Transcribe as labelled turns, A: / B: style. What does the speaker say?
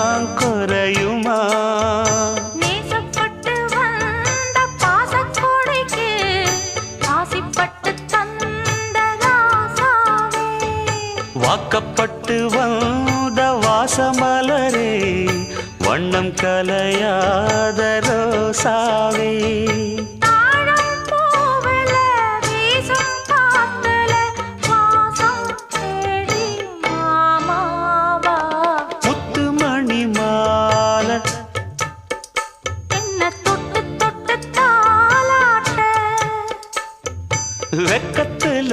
A: தான் குறையுமா?
B: நேசப்பட்டு வந்த பாசக்கொடைக்கு ஆசைப்பட்டு தந்த ராசாவே,
A: வாக்கப்பட்டு வந்த வாசமலரே, வண்ணம் கலையாத ரோசாவே.
B: தாழம் பூவுல வீசும் காத்துல வாசம் தேடி மாமாவா,
A: முத்துமணி மாலை
B: என்ன தொட்டு தொட்டு தாலாட்ட,
A: வெக்கத்துல